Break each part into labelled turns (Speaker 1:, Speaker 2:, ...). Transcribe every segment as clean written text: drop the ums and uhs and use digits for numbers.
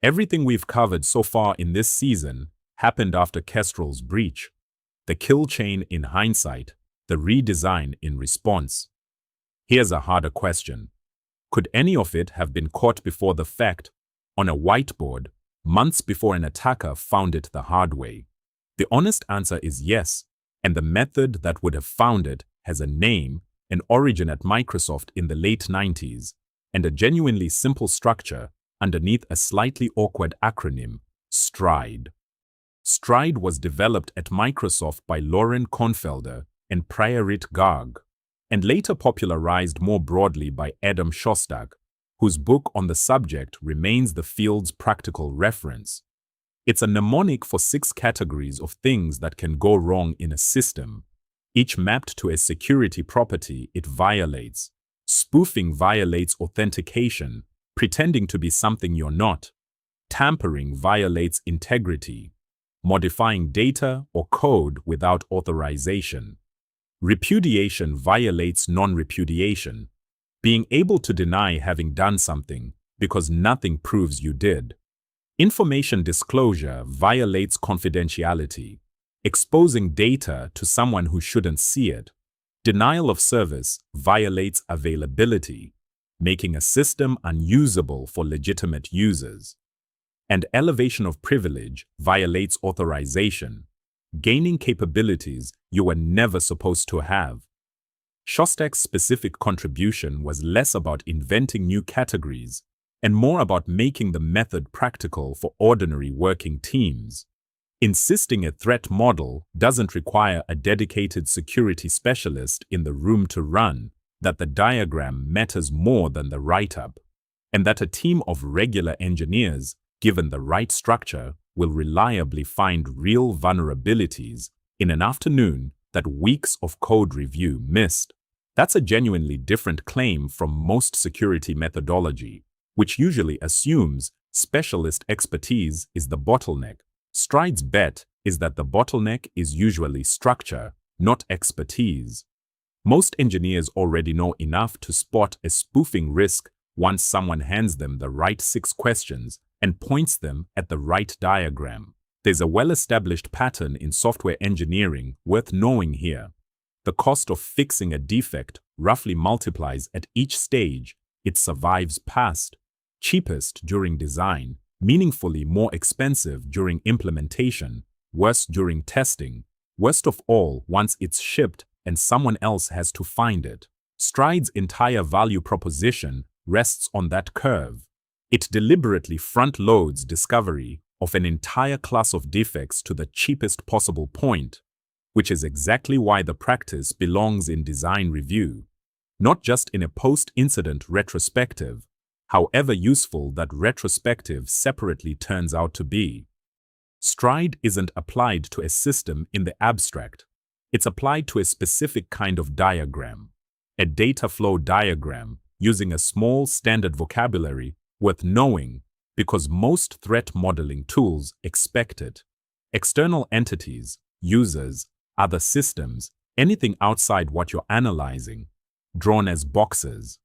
Speaker 1: Everything we've covered so far in this season happened after Kestrel's breach. The kill chain in hindsight, the redesign in response. Here's a harder question. Could any of it have been caught before the fact, on a whiteboard, months before an attacker found it the hard way? The honest answer is yes, and the method that would have found it has a name, an origin at Microsoft in the late 90s, and a genuinely simple structure underneath a slightly awkward acronym, STRIDE. STRIDE was developed at Microsoft by Lauren Kornfelder and Prioritization, and later popularized more broadly by Adam Shostak, whose book on the subject remains the field's practical reference. It's a mnemonic for 6 categories of things that can go wrong in a system, each mapped to a security property it violates. Spoofing violates authentication, pretending to be something you're not. Tampering violates integrity, modifying data or code without authorization. Repudiation violates non-repudiation, being able to deny having done something because nothing proves you did. Information disclosure violates confidentiality, exposing data to someone who shouldn't see it. Denial of service violates availability, making a system unusable for legitimate users. And elevation of privilege violates authorization, gaining capabilities you were never supposed to have. Shostak's specific contribution was less about inventing new categories and more about making the method practical for ordinary working teams. Insisting a threat model doesn't require a dedicated security specialist in the room to run, that the diagram matters more than the write-up, and that a team of regular engineers, given the right structure, will reliably find real vulnerabilities in an afternoon that weeks of code review missed. That's a genuinely different claim from most security methodology, which usually assumes specialist expertise is the bottleneck. Stride's bet is that the bottleneck is usually structure, not expertise. Most engineers already know enough to spot a spoofing risk once someone hands them the right 6 questions and points them at the right diagram. There's a well-established pattern in software engineering worth knowing here. The cost of fixing a defect roughly multiplies at each stage it survives past. Cheapest during design, meaningfully more expensive during implementation, worse during testing, worst of all once it's shipped and someone else has to find it. Stride's entire value proposition rests on that curve. It deliberately front-loads discovery of an entire class of defects to the cheapest possible point, which is exactly why the practice belongs in design review, not just in a post-incident retrospective, however useful that retrospective separately turns out to be. Stride isn't applied to a system in the abstract. It's applied to a specific kind of diagram, a data flow diagram using a small standard vocabulary worth knowing because most threat modeling tools expect it. External entities, users, other systems, anything outside what you're analyzing, drawn as boxes.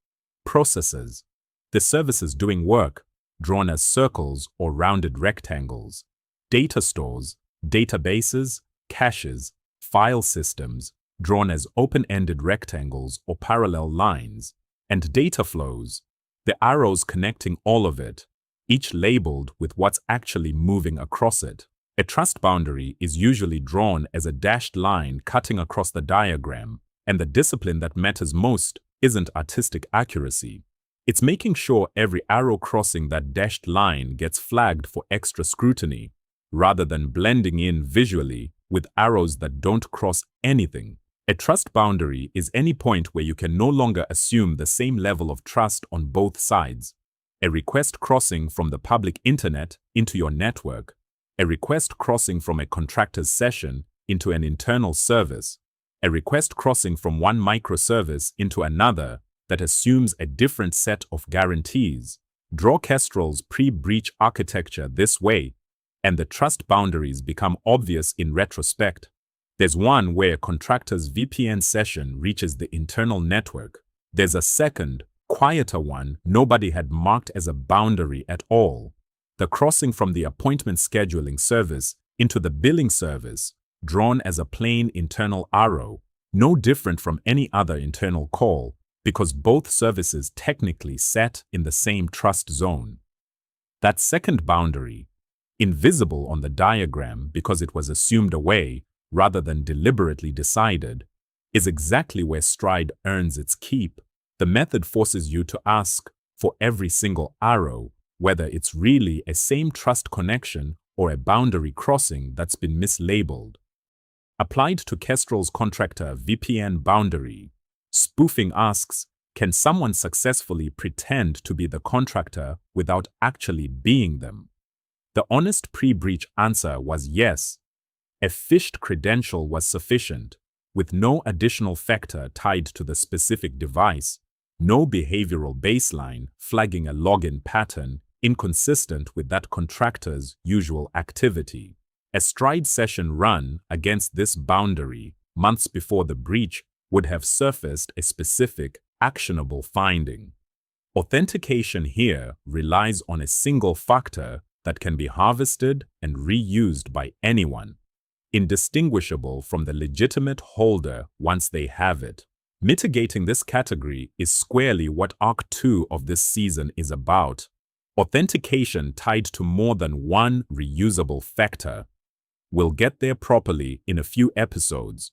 Speaker 1: Processes, the services doing work, drawn as circles or rounded rectangles. Data stores, databases, caches, file systems, drawn as open-ended rectangles or parallel lines. And data flows, the arrows connecting all of it, each labeled with what's actually moving across it. A trust boundary is usually drawn as a dashed line cutting across the diagram, and the discipline that matters most isn't artistic accuracy. It's making sure every arrow crossing that dashed line gets flagged for extra scrutiny, rather than blending in visually with arrows that don't cross anything. A trust boundary is any point where you can no longer assume the same level of trust on both sides. A request crossing from the public internet into your network, a request crossing from a contractor's session into an internal service, a request crossing from one microservice into another that assumes a different set of guarantees. Draw Kestrel's pre-breach architecture this way, and the trust boundaries become obvious in retrospect. There's one where a contractor's VPN session reaches the internal network. There's a second, quieter one nobody had marked as a boundary at all. the crossing from the appointment scheduling service into the billing service, drawn as a plain internal arrow, no different from any other internal call, because both services technically sat in the same trust zone. That second boundary, invisible on the diagram because it was assumed away rather than deliberately decided, is exactly where Stride earns its keep. The method forces you to ask for every single arrow whether it's really a same trust connection or a boundary crossing that's been mislabeled. Applied to Kestrel's contractor VPN boundary, spoofing asks, can someone successfully pretend to be the contractor without actually being them? The honest pre-breach answer was yes. A phished credential was sufficient, with no additional factor tied to the specific device, no behavioral baseline flagging a login pattern inconsistent with that contractor's usual activity. A Stride session run against this boundary months before the breach would have surfaced a specific, actionable finding. Authentication here relies on a single factor that can be harvested and reused by anyone, indistinguishable from the legitimate holder once they have it. Mitigating this category is squarely what Arc 2 of this season is about. Authentication tied to more than one reusable factor. We'll get there properly in a few episodes.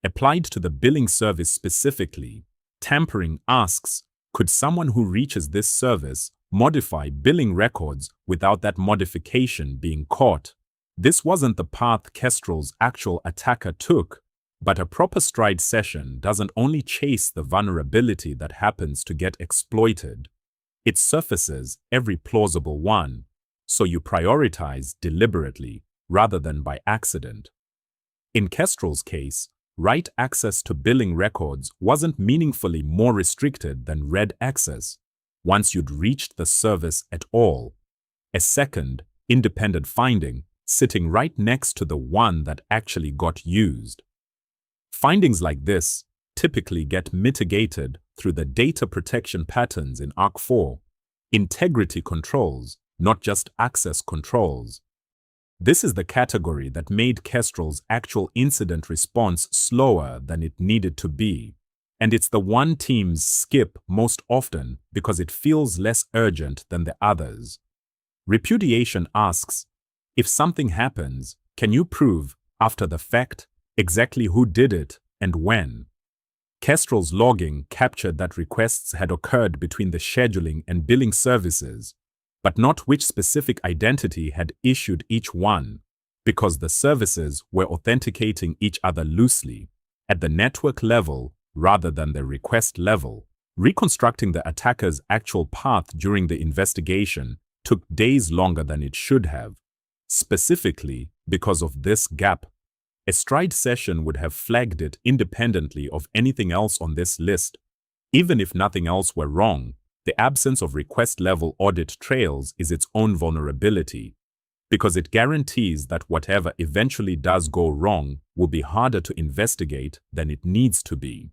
Speaker 1: Applied to the billing service specifically, Tampering asks, could someone who reaches this service modify billing records without that modification being caught? This wasn't the path Kestrel's actual attacker took, but a proper Stride session doesn't only chase the vulnerability that happens to get exploited. It surfaces every plausible one, so you prioritize deliberately rather than by accident. In Kestrel's case, write access to billing records wasn't meaningfully more restricted than read access, once you'd reached the service at all. A second, independent finding sitting right next to the one that actually got used. Findings like this typically get mitigated through the data protection patterns in Arc 4, integrity controls, not just access controls. This is the category that made Kestrel's actual incident response slower than it needed to be, and it's the one teams skip most often because it feels less urgent than the others. Repudiation asks, if something happens, can you prove, after the fact, exactly who did it and when? Kestrel's logging captured that requests had occurred between the scheduling and billing services, but not which specific identity had issued each one, because the services were authenticating each other loosely, at the network level rather than the request level. Reconstructing the attacker's actual path during the investigation took days longer than it should have, specifically because of this gap. A Stride session would have flagged it independently of anything else on this list. Even if nothing else were wrong, the absence of request-level audit trails is its own vulnerability, because it guarantees that whatever eventually does go wrong will be harder to investigate than it needs to be.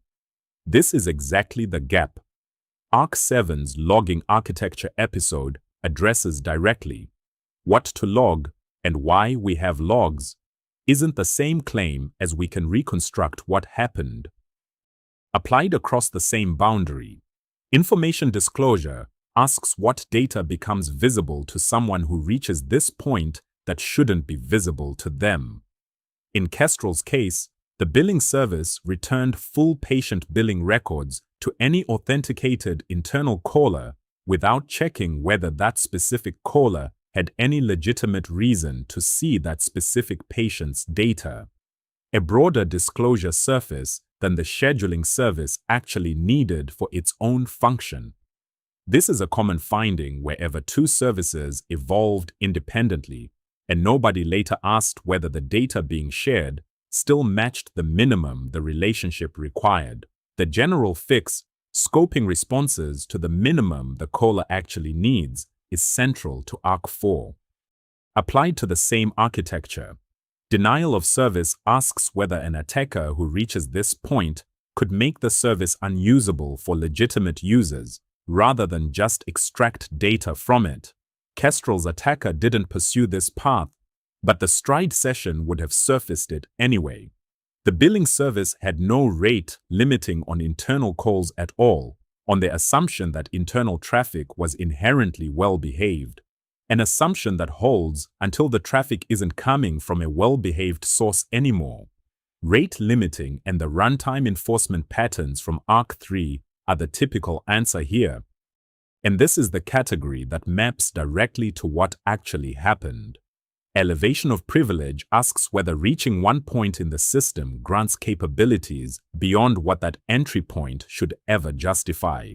Speaker 1: This is exactly the gap. Arc 7's logging architecture episode addresses directly. What to log and why we have logs isn't the same claim as we can reconstruct what happened. Applied across the same boundary, information disclosure asks what data becomes visible to someone who reaches this point that shouldn't be visible to them. In Kestrel's case, the billing service returned full patient billing records to any authenticated internal caller without checking whether that specific caller had any legitimate reason to see that specific patient's data. A broader disclosure surface than the scheduling service actually needed for its own function. This is a common finding wherever two services evolved independently, and nobody later asked whether the data being shared still matched the minimum the relationship required. The general fix, scoping responses to the minimum the caller actually needs, is central to Arc 4. Applied to the same architecture, denial of service asks whether an attacker who reaches this point could make the service unusable for legitimate users, rather than just extract data from it. Kestrel's attacker didn't pursue this path, but the stride session would have surfaced it anyway. The billing service had no rate limiting on internal calls at all, on the assumption that internal traffic was inherently well-behaved, an assumption that holds until the traffic isn't coming from a well-behaved source anymore. Rate limiting and the runtime enforcement patterns from ARC3 are the typical answer here. And this is the category that maps directly to what actually happened. Elevation of privilege asks whether reaching one point in the system grants capabilities beyond what that entry point should ever justify.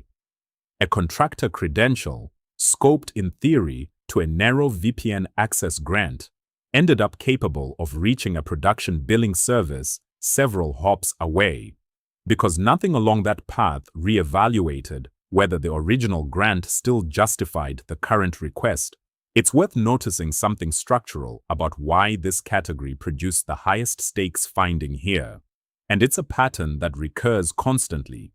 Speaker 1: A contractor credential, scoped in theory to a narrow VPN access grant, ended up capable of reaching a production billing service several hops away, because nothing along that path re-evaluated whether the original grant still justified the current request. It's worth noticing something structural about why this category produced the highest stakes finding here, and it's a pattern that recurs constantly.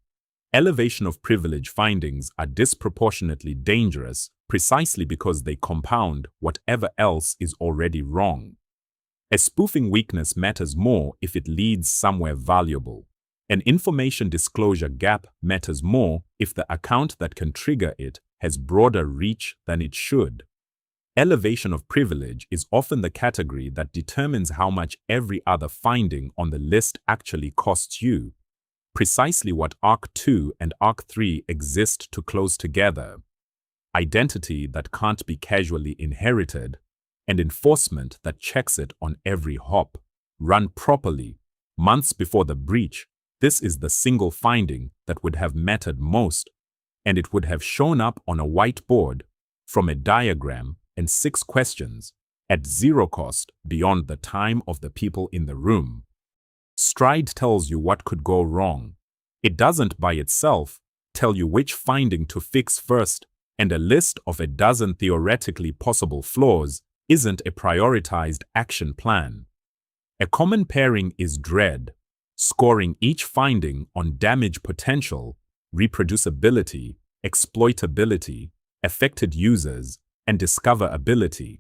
Speaker 1: Elevation of privilege findings are disproportionately dangerous precisely because they compound whatever else is already wrong. A spoofing weakness matters more if it leads somewhere valuable. An information disclosure gap matters more if the account that can trigger it has broader reach than it should. Elevation of privilege is often the category that determines how much every other finding on the list actually costs you. Precisely what ARC2 and ARC3 exist to close together. Identity that can't be casually inherited, and enforcement that checks it on every hop. Run properly. Months before the breach, this is the single finding that would have mattered most, and it would have shown up on a whiteboard, from a diagram and 6 questions, at zero cost beyond the time of the people in the room. Stride tells you what could go wrong. It doesn't by itself tell you which finding to fix first, and a list of a dozen theoretically possible flaws isn't a prioritized action plan. A common pairing is dread, scoring each finding on damage potential, reproducibility, exploitability, affected users, and discoverability,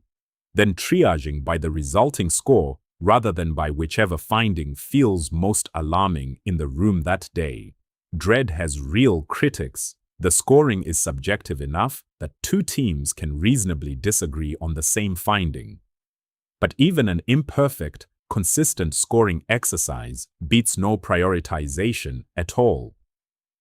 Speaker 1: then triaging by the resulting score rather than by whichever finding feels most alarming in the room that day. Dread has real critics. The scoring is subjective enough that 2 teams can reasonably disagree on the same finding. But even an imperfect, consistent scoring exercise beats no prioritization at all.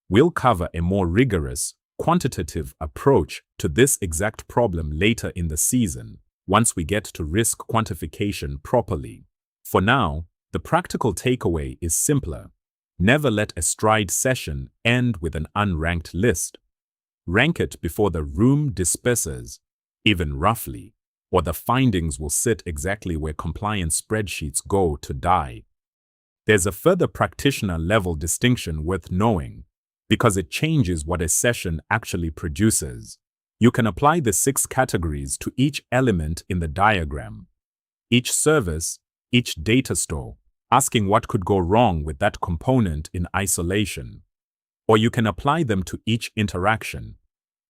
Speaker 1: We'll cover a more rigorous, quantitative approach to this exact problem later in the season, once we get to risk quantification properly. For now, the practical takeaway is simpler. Never let a stride session end with an unranked list. Rank it before the room disperses, even roughly, or the findings will sit exactly where compliance spreadsheets go to die. There's a further practitioner-level distinction worth knowing, because it changes what a session actually produces. You can apply the 6 categories to each element in the diagram. Each service, each data store, asking what could go wrong with that component in isolation. Or you can apply them to each interaction,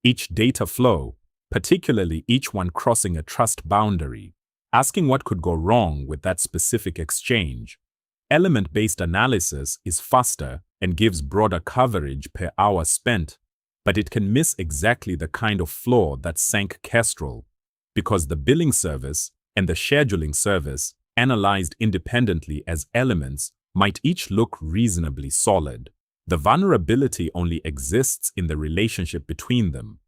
Speaker 1: each data flow, particularly each one crossing a trust boundary, asking what could go wrong with that specific exchange. Element-based analysis is faster and gives broader coverage per hour spent, but it can miss exactly the kind of flaw that sank Kestrel, because the billing service and the scheduling service, analyzed independently as elements, might each look reasonably solid. The vulnerability only exists in the relationship between them,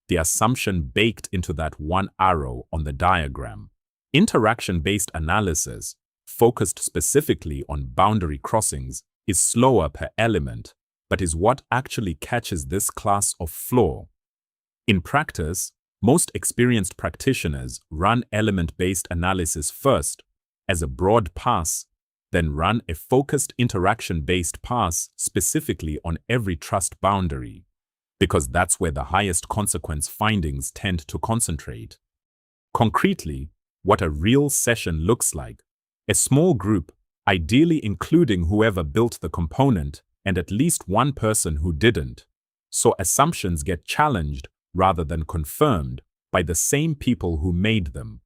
Speaker 1: the assumption baked into that one arrow on the diagram. Interaction-based analysis, focused specifically on boundary crossings, is slower per element, but is what actually catches this class of flaw. In practice, most experienced practitioners run element-based analysis first, as a broad pass, then run a focused interaction-based pass specifically on every trust boundary, because that's where the highest consequence findings tend to concentrate. Concretely, what a real session looks like: a small group, ideally including whoever built the component and at least one person who didn't, so assumptions get challenged rather than confirmed, by the same people who made them.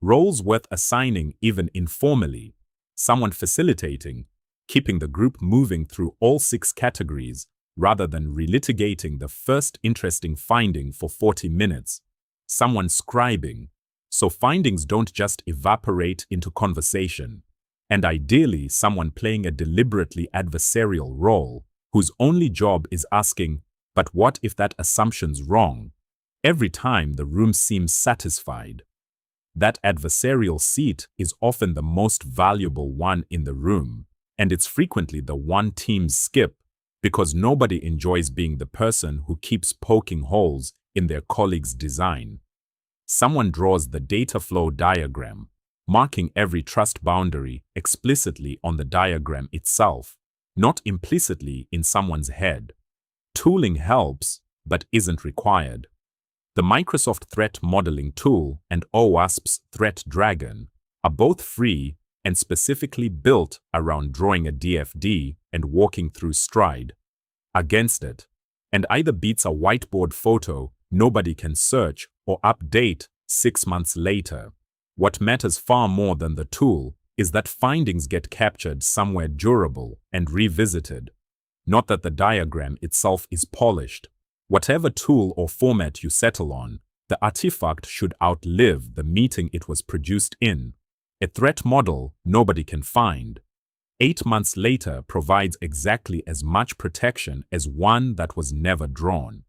Speaker 1: Roles worth assigning even informally, someone facilitating, keeping the group moving through all 6 categories rather than relitigating the first interesting finding for 40 minutes, someone scribing, so findings don't just evaporate into conversation, and ideally someone playing a deliberately adversarial role whose only job is asking, but what if that assumption's wrong? Every time the room seems satisfied. That adversarial seat is often the most valuable one in the room, and it's frequently the one teams skip because nobody enjoys being the person who keeps poking holes in their colleague's design. Someone draws the data flow diagram, marking every trust boundary explicitly on the diagram itself, not implicitly in someone's head. Tooling helps, but isn't required. The Microsoft Threat Modeling Tool and OWASP's Threat Dragon are both free and specifically built around drawing a DFD and walking through Stride against it, and either beats a whiteboard photo nobody can search or update 6 months later. What matters far more than the tool is that findings get captured somewhere durable and revisited, not that the diagram itself is polished. Whatever tool or format you settle on, the artifact should outlive the meeting it was produced in. A threat model nobody can find, 8 months later provides exactly as much protection as one that was never drawn.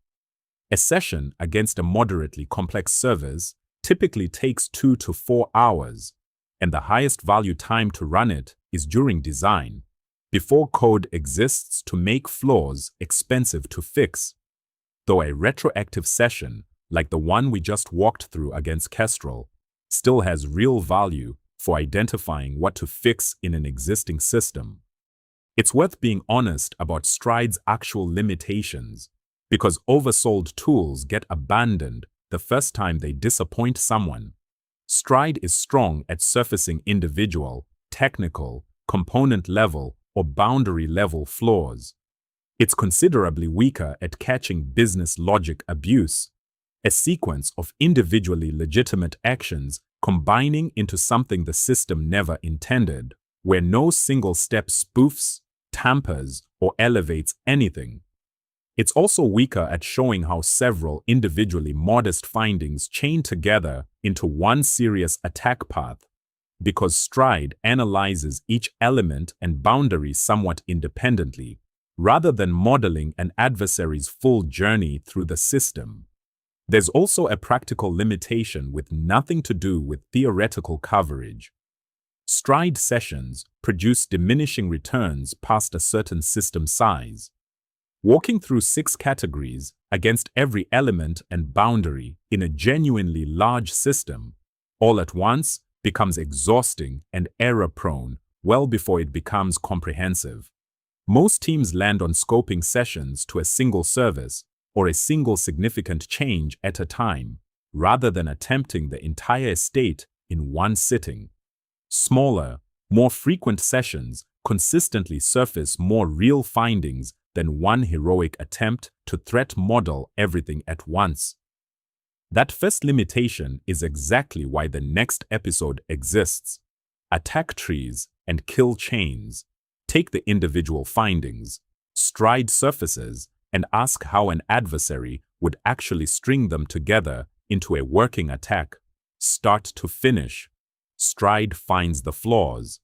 Speaker 1: A session against a moderately complex service typically takes 2 to 4 hours, and the highest value time to run it is during design, before code exists to make flaws expensive to fix. Though a retroactive session, like the one we just walked through against Kestrel, still has real value for identifying what to fix in an existing system. It's worth being honest about Stride's actual limitations, because oversold tools get abandoned the first time they disappoint someone. Stride is strong at surfacing individual, technical, component level, or boundary level flaws. It's considerably weaker at catching business logic abuse, a sequence of individually legitimate actions combining into something the system never intended, where no single step spoofs, tampers, or elevates anything. It's also weaker at showing how several individually modest findings chain together into one serious attack path, because Stride analyzes each element and boundary somewhat independently, rather than modeling an adversary's full journey through the system. There's also a practical limitation with nothing to do with theoretical coverage. Stride sessions produce diminishing returns past a certain system size. Walking through 6 categories against every element and boundary in a genuinely large system, all at once, becomes exhausting and error-prone well before it becomes comprehensive. Most teams land on scoping sessions to a single service or a single significant change at a time, rather than attempting the entire estate in one sitting. Smaller, more frequent sessions consistently surface more real findings than one heroic attempt to threat model everything at once. That first limitation is exactly why the next episode exists. Attack trees and kill chains. Take the individual findings, Stride surfaces, and ask how an adversary would actually string them together into a working attack. Start to finish, Stride finds the flaws.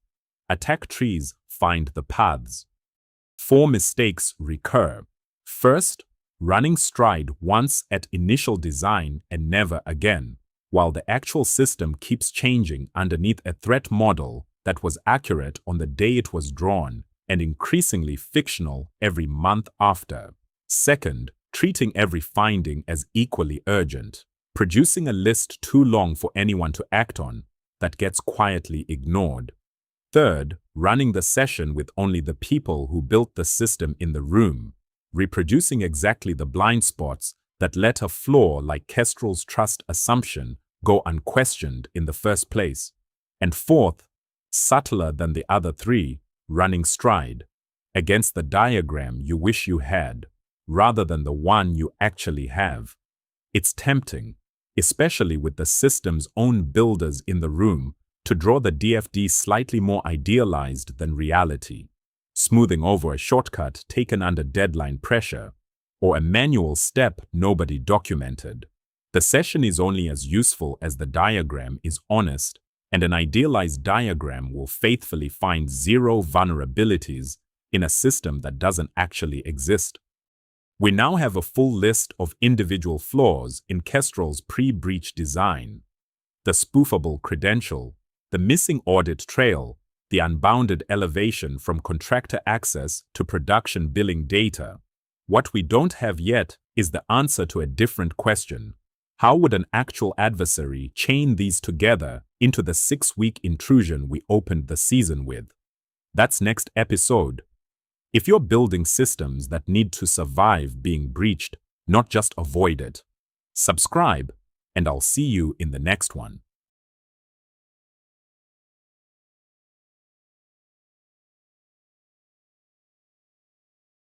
Speaker 1: Attack trees find the paths. 4 mistakes recur. First, running Stride once at initial design and never again, while the actual system keeps changing underneath a threat model that was accurate on the day it was drawn and increasingly fictional every month after. Second, treating every finding as equally urgent, producing a list too long for anyone to act on that gets quietly ignored. Third, running the session with only the people who built the system in the room, reproducing exactly the blind spots that let a flaw like Kestrel's trust assumption go unquestioned in the first place. And fourth, subtler than the other 3, running Stride against the diagram you wish you had, rather than the one you actually have. It's tempting, especially with the system's own builders in the room, to draw the DFD slightly more idealized than reality, smoothing over a shortcut taken under deadline pressure, or a manual step nobody documented. The session is only as useful as the diagram is honest, and an idealized diagram will faithfully find zero vulnerabilities in a system that doesn't actually exist. We now have a full list of individual flaws in Kestrel's pre-breach design: the spoofable credential, the missing audit trail, the unbounded elevation from contractor access to production billing data. What we don't have yet is the answer to a different question. How would an actual adversary chain these together into the 6-week intrusion we opened the season with? That's next episode. If you're building systems that need to survive being breached, not just avoid it, subscribe, and I'll see you in the next one.